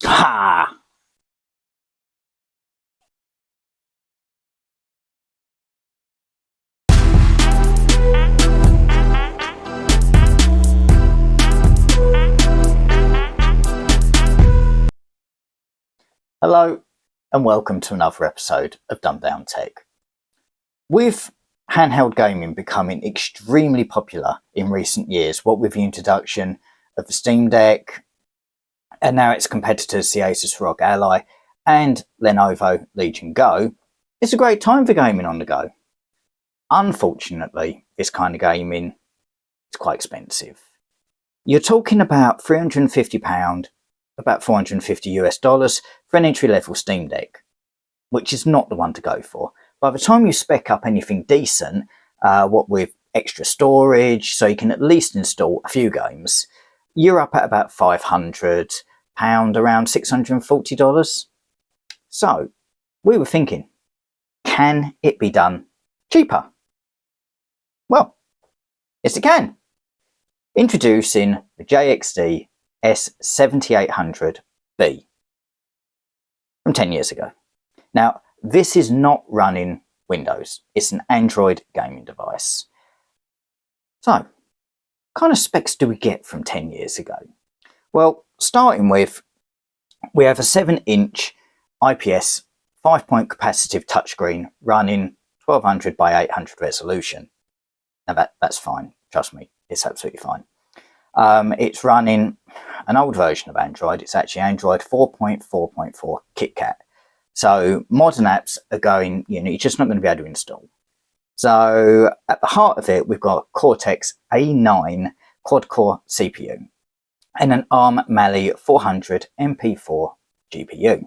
Ha! Hello and welcome to another episode of Dumbed Down Tech. With handheld gaming becoming extremely popular in recent years, what with the introduction of the Steam Deck and now its competitors the Asus ROG Ally and Lenovo Legion Go, it's a great time for gaming on the go. Unfortunately, this kind of gaming is quite expensive. You're talking about £350, about $450 for an entry-level Steam Deck, which is not the one to go for. By the time you spec up anything decent, what with extra storage, so you can at least install a few games, you're up at about £500, around $640. So we were thinking, can it be done cheaper? Well, yes it can. Introducing the JXD S7800B from 10 years ago. Now, this is not running Windows. It's an Android gaming device. So, what kind of specs do we get from 10 years ago? Well, starting with, we have a 7-inch IPS 5-point capacitive touchscreen running 1200 by 800 resolution. Now that's fine. Trust me, it's absolutely fine. It's running an old version of Android. It's actually Android 4.4.4 KitKat. So modern apps are going, you're just not going to be able to install. So at the heart of it, we've got Cortex A9 quad-core CPU and an ARM Mali 400 MP4 GPU.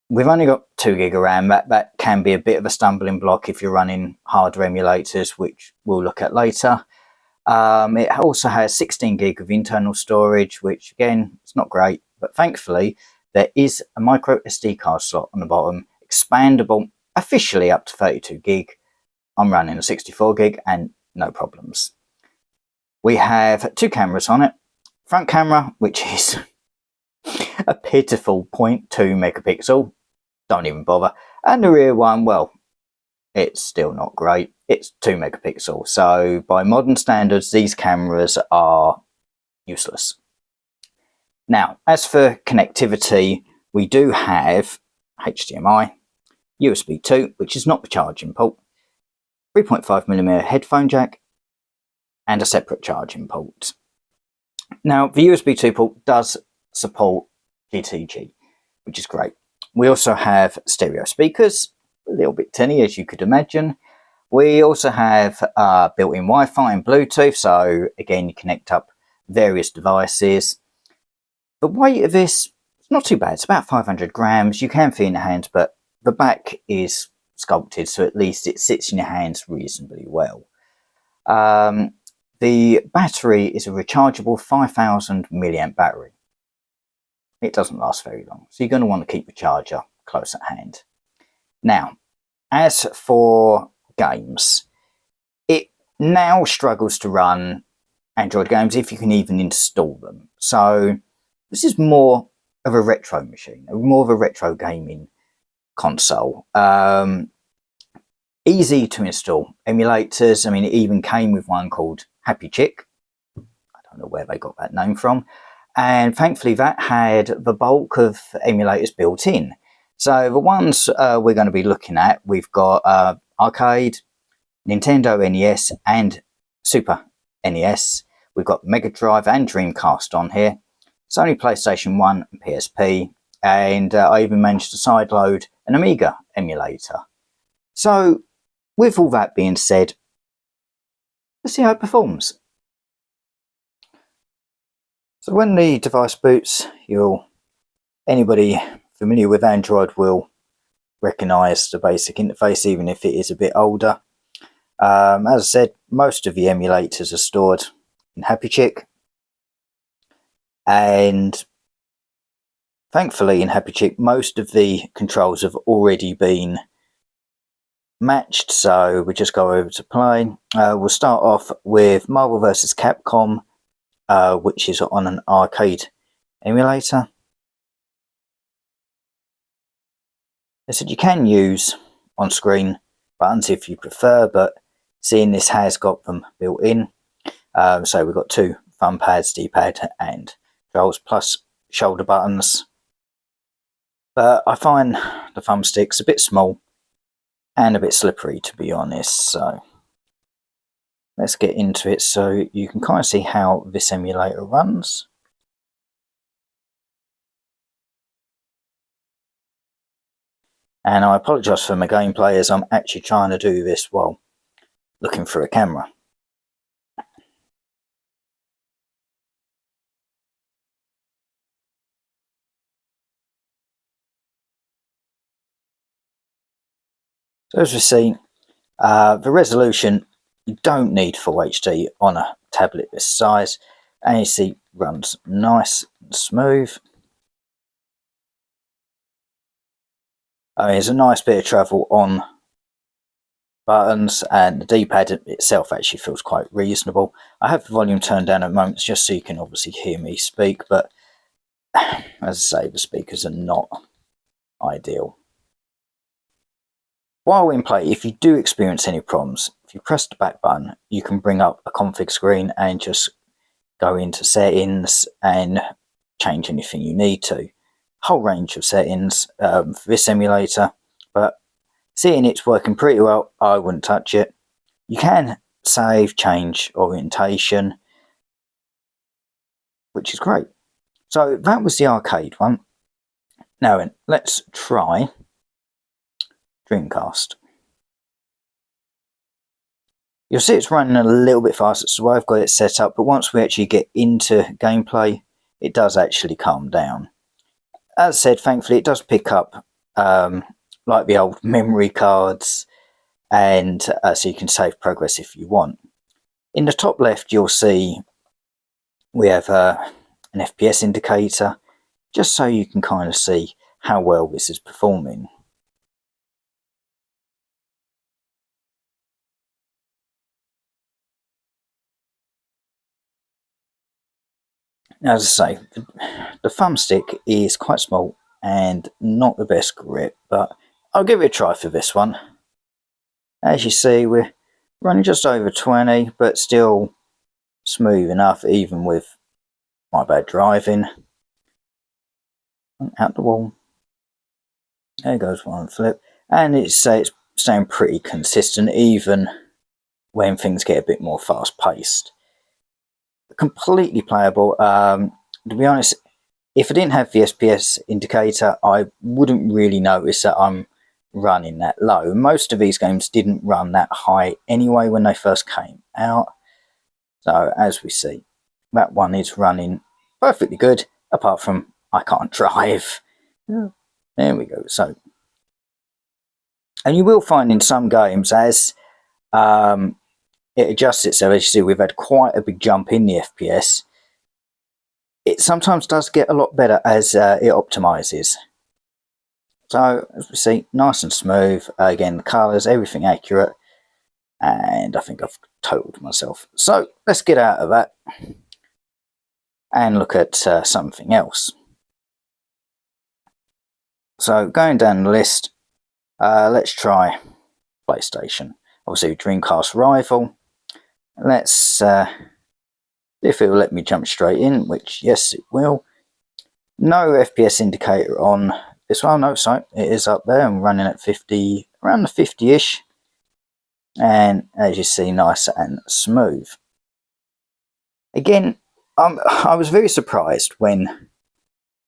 We've only got 2 GB of RAM. That can be a bit of a stumbling block if you're running harder emulators, which we'll look at later. It also has 16 GB of internal storage, which again, it's not great, but thankfully there is a micro SD card slot on the bottom, expandable officially up to 32 GB. I'm running a 64 GB and no problems. We have 2 cameras on it. Front camera, which is a pitiful 0.2 megapixel, don't even bother. And the rear one, well, it's still not great. It's 2 megapixels. So by modern standards, these cameras are useless. Now, as for connectivity, we do have HDMI, USB 2, which is not the charging port, 3.5mm headphone jack, and a separate charging port. Now, the USB 2 port does support GTG, which is great. We also have stereo speakers, a little bit tinny as you could imagine. We also have built-in Wi-Fi and Bluetooth, so again you connect up various devices. The weight of this is not too bad, it's about 500 grams. You can feel in your hands, but the back is sculpted, so at least it sits in your hands reasonably well. The battery is a rechargeable 5000 milliamp battery. It doesn't last very long, so you're going to want to keep the charger close at hand. Now, as for games, it now struggles to run Android games if you can even install them. So this is more of a retro machine, more of a retro gaming console. Easy to install emulators. I mean, it even came with one called Happy Chick. I don't know where they got that name from. And thankfully that had the bulk of emulators built in. So the ones we're going to be looking at, we've got Arcade, Nintendo NES and Super NES. We've got Mega Drive and Dreamcast on here, Sony PlayStation 1 and PSP, and I even managed to sideload an Amiga emulator. So with all that being said, let's see how it performs. So when the device boots, anybody familiar with Android will recognise the basic interface, even if it is a bit older. As I said, most of the emulators are stored in Happy Chick, and thankfully in Happy Chick most of the controls have already been matched, so we just go over to play. We'll start off with Marvel vs. Capcom, which is on an arcade emulator. I said you can use on-screen buttons if you prefer, but seeing this has got them built in, so we've got 2 thumb pads, D-pad and controls, plus shoulder buttons. But I find the thumbstick's a bit small and a bit slippery, to be honest, so let's get into it so you can kind of see how this emulator runs. And I apologise for my gameplay, as I'm actually trying to do this while looking for a camera. So as we see, the resolution, you don't need full HD on a tablet this size, and you see runs nice and smooth. There's a nice bit of travel on buttons, and the D-pad itself actually feels quite reasonable. I have the volume turned down at the moment just so you can obviously hear me speak, but as I say, the speakers are not ideal. While in play, if you do experience any problems, if you press the back button, you can bring up a config screen and just go into settings and change anything you need to. Whole range of settings for this emulator, but seeing it's working pretty well, I wouldn't touch it. You can save, change orientation, which is great. So that was the arcade one. Now then, let's try Dreamcast. You'll see it's running a little bit faster, so I've got it set up, but once we actually get into gameplay, it does actually calm down. As I said, thankfully it does pick up like the old memory cards, and so you can save progress if you want. In the top left you'll see we have an FPS indicator, just so you can kind of see how well this is performing. As I say, the thumbstick is quite small and not the best grip, but I'll give it a try for this one. As you see, we're running just over 20, but still smooth enough, even with my bad driving. Out the wall. There goes one flip. And it's staying pretty consistent, even when things get a bit more fast-paced. Completely playable. To be honest, if I didn't have the FPS indicator, I wouldn't really notice that I'm running that low. Most of these games didn't run that high anyway when they first came out. So as we see, that one is running perfectly good, apart from I can't drive. There we go. So, and you will find in some games, as it adjusts itself, as you see, we've had quite a big jump in the FPS. It sometimes does get a lot better as it optimizes. So as we see, nice and smooth. Again, the colours, everything accurate. And I think I've totaled myself. So let's get out of that and look at something else. So going down the list, let's try PlayStation. Obviously Dreamcast rival. Let's see if it will let me jump straight in, which yes it will. No FPS indicator on this one. No, sorry, it is up there. I'm running at 50, around the 50-ish. And as you see, nice and smooth. Again, I was very surprised when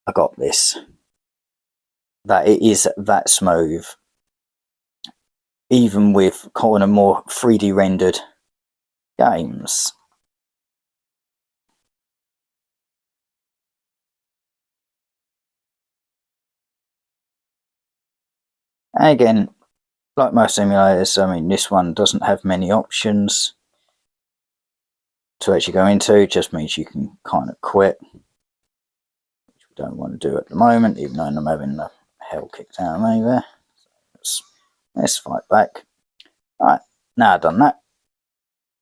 I got this, that it is that smooth, even with kind of more 3D rendered games. And again, like most simulators, I mean, this one doesn't have many options to actually go into. It just means you can kind of quit, which we don't want to do at the moment, even though I'm having the hell kicked out of me there. Let's fight back. Alright, now I've done that,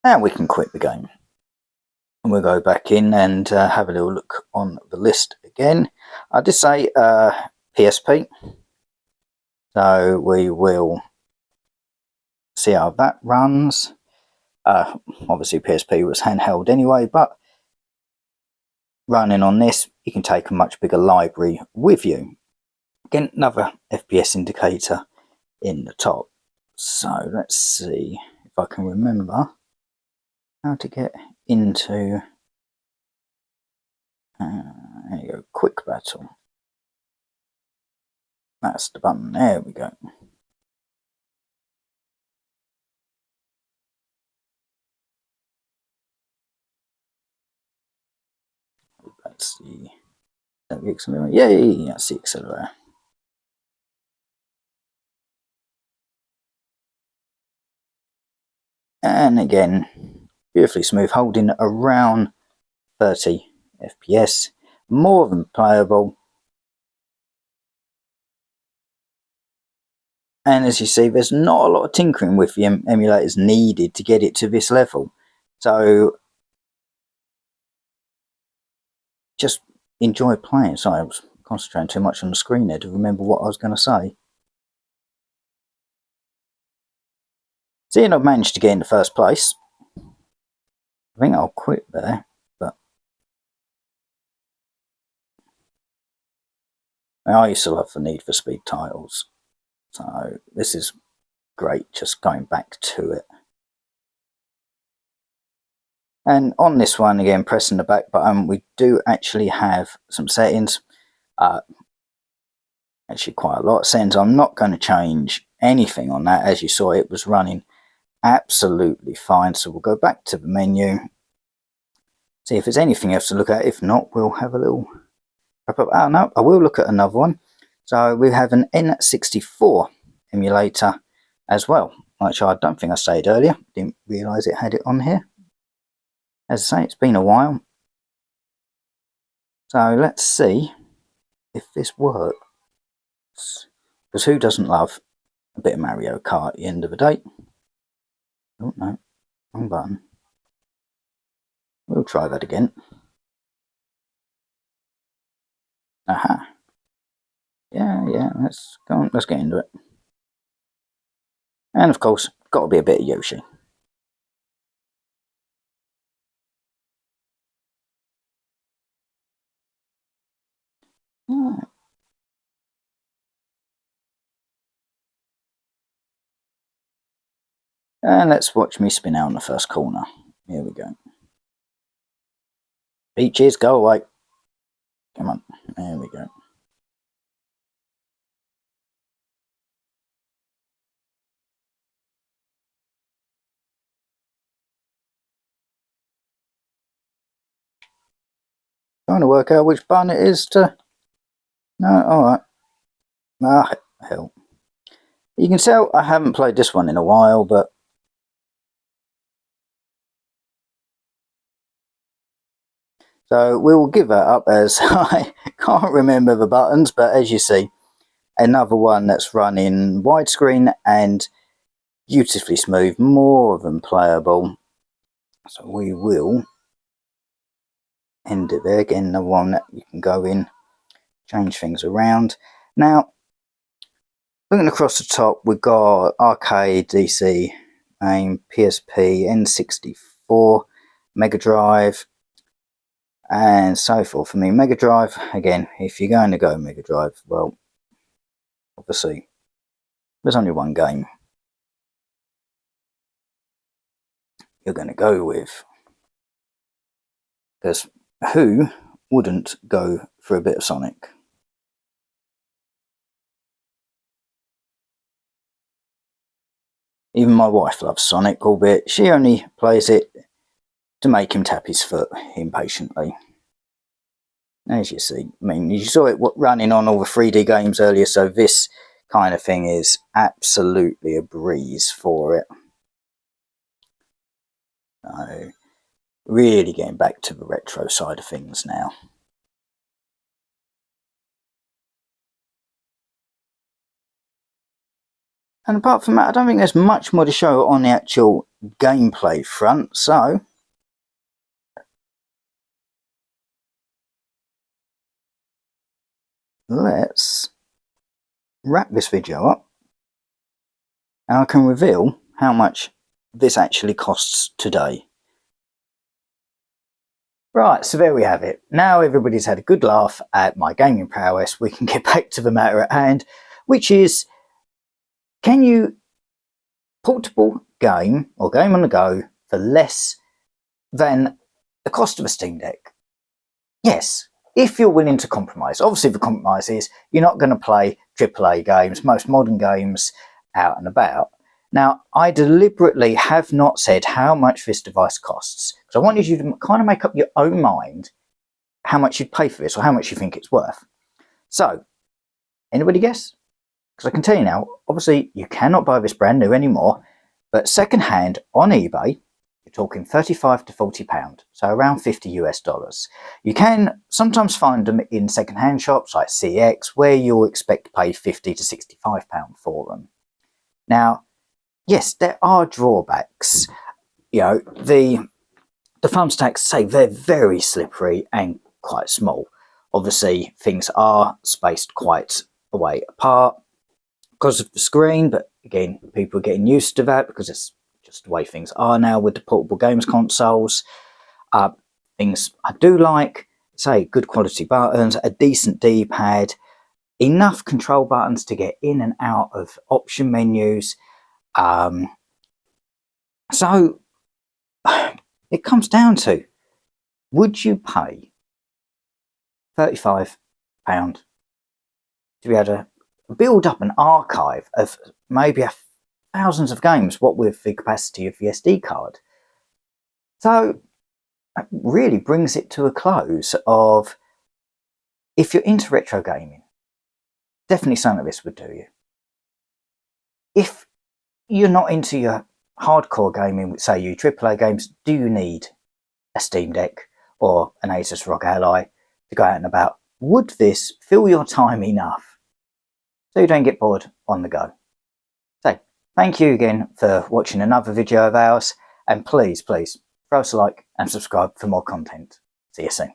now we can quit the game. And we'll go back in and have a little look on the list again. I did say PSP. So we will see how that runs. Obviously PSP was handheld anyway, but running on this, you can take a much bigger library with you. Again, another FPS indicator in the top. So let's see if I can remember how to get into there you go, quick battle. That's the button, there we go. That's the accelerator. Yay, that's the accelerator. And again, beautifully smooth, holding around 30 FPS, more than playable. And as you see, there's not a lot of tinkering with the emulators needed to get it to this level. So just enjoy playing. Sorry, I was concentrating too much on the screen there to remember what I was going to say. Seeing I've managed to get in the first place, I think I'll quit there, but I used to love the Need for Speed titles, so this is great just going back to it. And on this one, again, pressing the back button, we do actually have some settings, actually quite a lot of settings. I'm not going to change anything on that. As you saw, it was running absolutely fine. So we'll go back to the menu, see if there's anything else to look at. If not, we'll have a little wrap up. Oh no, I will look at another one. So we have an N64 emulator as well, which I don't think I said earlier. Didn't realise it had it on here. As I say, it's been a while. So let's see if this works. Because who doesn't love a bit of Mario Kart at the end of the day? Oh no, wrong button. We'll try that again. Aha. Yeah, let's go on, let's get into it. And of course, got to be a bit of Yoshi. Right. And let's watch me spin out in the first corner. Here we go. Peaches, go away. Come on, there we go. Trying to work out which button it is to... No, alright. Ah, hell. You can tell I haven't played this one in a while, but... So we will give that up as I can't remember the buttons, but as you see, another one that's running widescreen and beautifully smooth, more than playable. So we will end it there. Again, another one that you can go in, change things around. Now, looking across the top, we've got arcade, DC, AIM, PSP, N64, Mega Drive, and so forth. For me, Mega Drive, again, if you're going to go Mega Drive, well, obviously, there's only one game you're going to go with. Because who wouldn't go for a bit of Sonic? Even my wife loves Sonic, albeit she only plays it to make him tap his foot impatiently. As you see, I mean, you saw it running on all the 3D games earlier, so this kind of thing is absolutely a breeze for it. So, really getting back to the retro side of things now. And apart from that, I don't think there's much more to show on the actual gameplay front, so let's wrap this video up and I can reveal how much this actually costs today. Right, so there we have it. Now everybody's had a good laugh at my gaming prowess, we can get back to the matter at hand, which is, can you portable game or game on the go for less than the cost of a Steam Deck? Yes, if you're willing to compromise. Obviously the compromise is you're not going to play AAA games, most modern games out and about. Now, I deliberately have not said how much this device costs, because I wanted you to kind of make up your own mind how much you'd pay for this or how much you think it's worth. So, anybody guess? Because I can tell you now, obviously you cannot buy this brand new anymore, but second hand on eBay, you're talking £35 to £40, so around $50 US. You can sometimes find them in second hand shops like CX, where you'll expect to pay £50 to £65 for them. Now, yes, there are drawbacks. You know, the thumbtacks, say, they're very slippery and quite small. Obviously, things are spaced quite a way apart because of the screen, but again, people are getting used to that because it's just the way things are now with the portable games consoles. Things I do like, say, good quality buttons, a decent D-pad, enough control buttons to get in and out of option menus. So it comes down to, would you pay £35 to be able to build up an archive of maybe thousands of games, what with the capacity of the SD card? So that really brings it to a close of, if you're into retro gaming, definitely something like this would do you. If you're not into your hardcore gaming, say you AAA games, do you need a Steam Deck or an Asus ROG Ally to go out and about? Would this fill your time enough so you don't get bored on the go? So thank you again for watching another video of ours, and please throw us a like and subscribe for more content. See you soon.